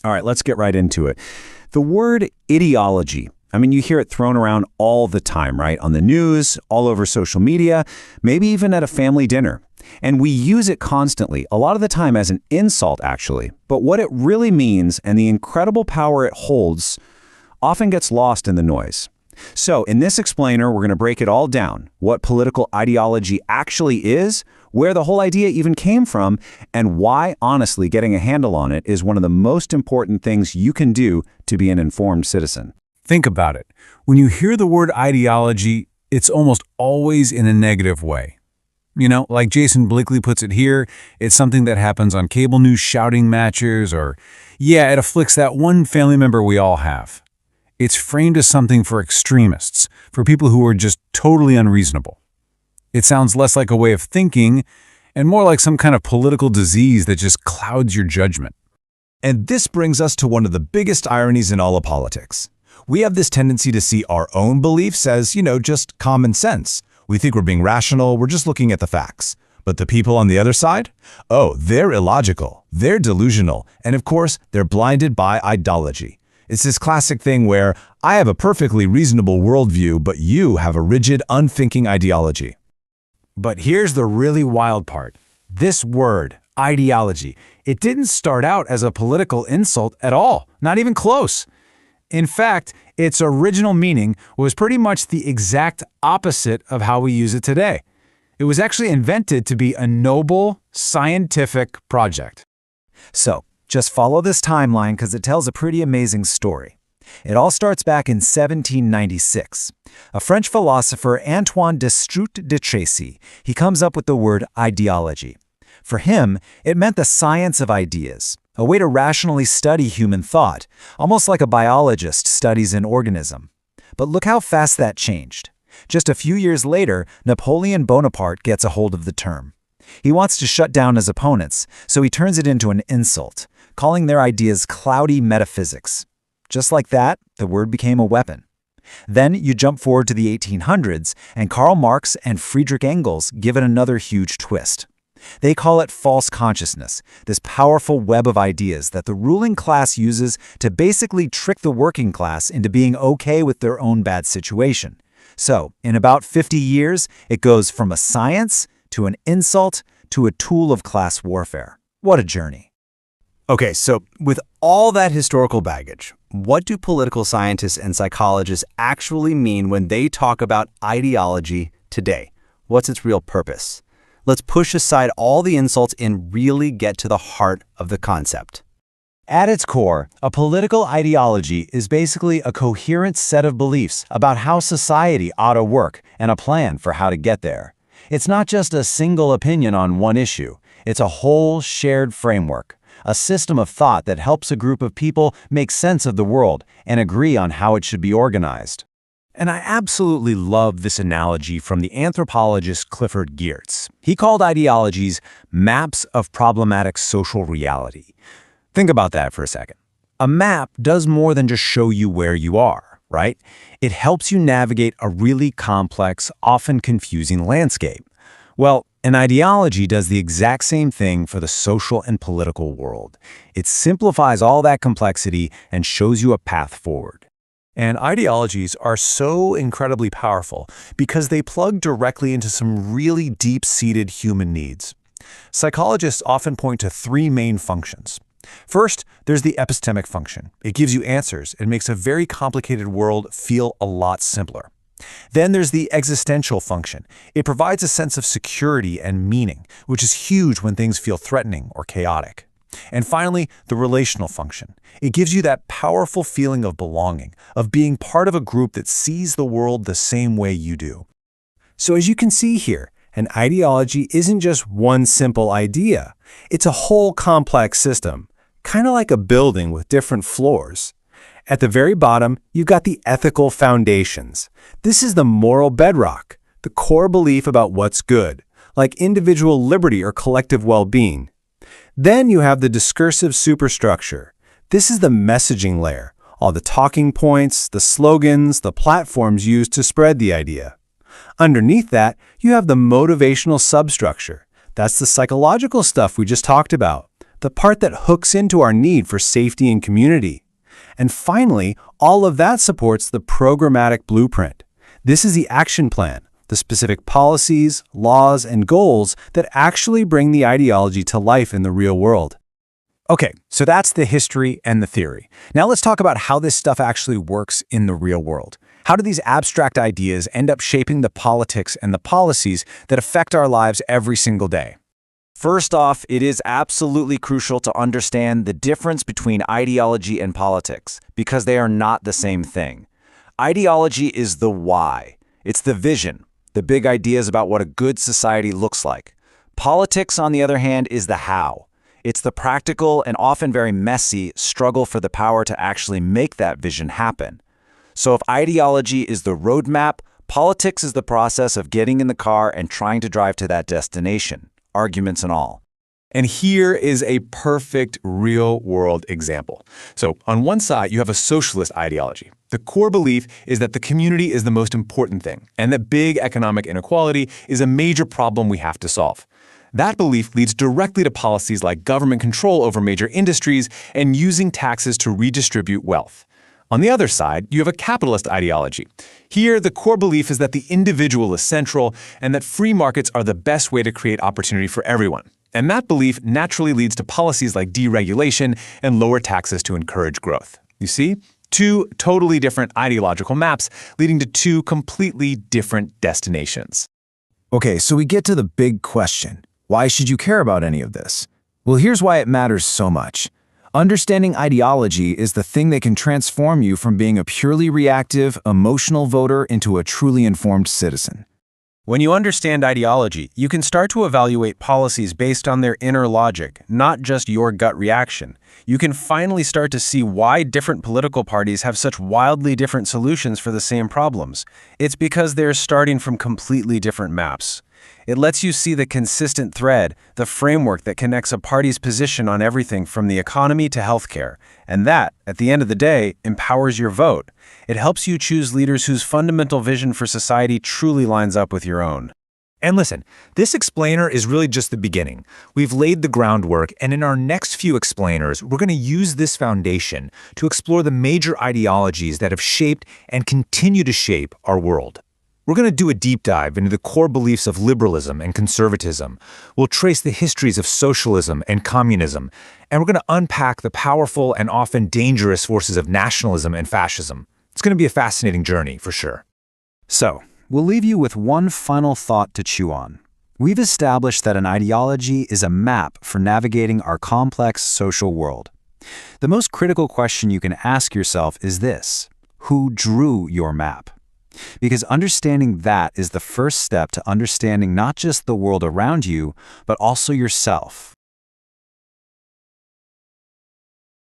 All right, let's get right into it. The word ideology, I mean, you hear it thrown around all the time, right? On the news, all over social media, maybe even at a family dinner. And we use it constantly, a lot of the time as an insult, actually. But what it really means and the incredible power it holds often gets lost in the noise. So in this explainer, we're going to break it all down, what political ideology actually is, where the whole idea even came from, and why, honestly, getting a handle on it is one of the most important things you can do to be an informed citizen. Think about it. When you hear the word ideology, it's almost always in a negative way. You know, like Jason Blakely puts it here, it's something that happens on cable news shouting matches or, yeah, it afflicts that one family member we all have. It's framed as something for extremists, for people who are just totally unreasonable. It sounds less like a way of thinking and more like some kind of political disease that just clouds your judgment. And this brings us to one of the biggest ironies in all of politics. We have this tendency to see our own beliefs as, just common sense. We think we're being rational, we're just looking at the facts. But the people on the other side? Oh, they're illogical, they're delusional, and of course, they're blinded by ideology. It's this classic thing where I have a perfectly reasonable worldview, but you have a rigid, unthinking ideology. But here's the really wild part. This word, ideology, it didn't start out as a political insult at all, not even close. In fact, its original meaning was pretty much the exact opposite of how we use it today. It was actually invented to be a noble, scientific project. So, just follow this timeline because it tells a pretty amazing story. It all starts back in 1796. A French philosopher, Antoine Destutt de Tracy, he comes up with the word ideology. For him, it meant the science of ideas, a way to rationally study human thought, almost like a biologist studies an organism. But look how fast that changed. Just a few years later, Napoleon Bonaparte gets a hold of the term. He wants to shut down his opponents, so he turns it into an insult, calling their ideas cloudy metaphysics. Just like that, the word became a weapon. Then you jump forward to the 1800s, and Karl Marx and Friedrich Engels give it another huge twist. They call it false consciousness, this powerful web of ideas that the ruling class uses to basically trick the working class into being okay with their own bad situation. So, in about 50 years, it goes from a science to an insult to a tool of class warfare. What a journey. Okay, so with all that historical baggage, what do political scientists and psychologists actually mean when they talk about ideology today? What's its real purpose? Let's push aside all the insults and really get to the heart of the concept. At its core, a political ideology is basically a coherent set of beliefs about how society ought to work and a plan for how to get there. It's not just a single opinion on one issue. It's a whole shared framework, a system of thought that helps a group of people make sense of the world and agree on how it should be organized. And I absolutely love this analogy from the anthropologist Clifford Geertz. He called ideologies maps of problematic social reality. Think about that for a second. A map does more than just show you where you are, right? It helps you navigate a really complex, often confusing landscape. Well, an ideology does the exact same thing for the social and political world. It simplifies all that complexity and shows you a path forward. And ideologies are so incredibly powerful because they plug directly into some really deep-seated human needs. Psychologists often point to three main functions. First, there's the epistemic function. It gives you answers and makes a very complicated world feel a lot simpler. Then there's the existential function. It provides a sense of security and meaning, which is huge when things feel threatening or chaotic. And finally, the relational function. It gives you that powerful feeling of belonging, of being part of a group that sees the world the same way you do. So as you can see here, an ideology isn't just one simple idea. It's a whole complex system, kind of like a building with different floors. At the very bottom, you've got the ethical foundations. This is the moral bedrock, the core belief about what's good, like individual liberty or collective well-being. Then you have the discursive superstructure. This is the messaging layer, all the talking points, the slogans, the platforms used to spread the idea. Underneath that, you have the motivational substructure. That's the psychological stuff we just talked about. the part that hooks into our need for safety and community. And finally, all of that supports the programmatic blueprint. This is the action plan, the specific policies, laws, and goals that actually bring the ideology to life in the real world. Okay, so that's the history and the theory. Now let's talk about how this stuff actually works in the real world. How do these abstract ideas end up shaping the politics and the policies that affect our lives every single day? First off, it is absolutely crucial to understand the difference between ideology and politics, because they are not the same thing. Ideology is the why. It's the vision, the big ideas about what a good society looks like. Politics, on the other hand, is the how. It's the practical and often very messy struggle for the power to actually make that vision happen. So if ideology is the roadmap, politics is the process of getting in the car and trying to drive to that destination, arguments and all. And here is a perfect real-world example. So on one side, you have a socialist ideology. The core belief is that the community is the most important thing, and that big economic inequality is a major problem we have to solve. That belief leads directly to policies like government control over major industries and using taxes to redistribute wealth. On the other side, you have a capitalist ideology. Here, the core belief is that the individual is central and that free markets are the best way to create opportunity for everyone. And that belief naturally leads to policies like deregulation and lower taxes to encourage growth. You see? Two totally different ideological maps leading to two completely different destinations. Okay, so we get to the big question. Why should you care about any of this? Well, here's why it matters so much. Understanding ideology is the thing that can transform you from being a purely reactive, emotional voter into a truly informed citizen. When you understand ideology, you can start to evaluate policies based on their inner logic, not just your gut reaction. You can finally start to see why different political parties have such wildly different solutions for the same problems. It's because they're starting from completely different maps. It lets you see the consistent thread, the framework that connects a party's position on everything from the economy to healthcare. And that, at the end of the day, empowers your vote. It helps you choose leaders whose fundamental vision for society truly lines up with your own. And listen, this explainer is really just the beginning. We've laid the groundwork, and in our next few explainers, we're going to use this foundation to explore the major ideologies that have shaped and continue to shape our world. We're going to do a deep dive into the core beliefs of liberalism and conservatism. We'll trace the histories of socialism and communism, and we're going to unpack the powerful and often dangerous forces of nationalism and fascism. It's going to be a fascinating journey, for sure. So, we'll leave you with one final thought to chew on. We've established that an ideology is a map for navigating our complex social world. The most critical question you can ask yourself is this: who drew your map? Because understanding that is the first step to understanding not just the world around you, but also yourself.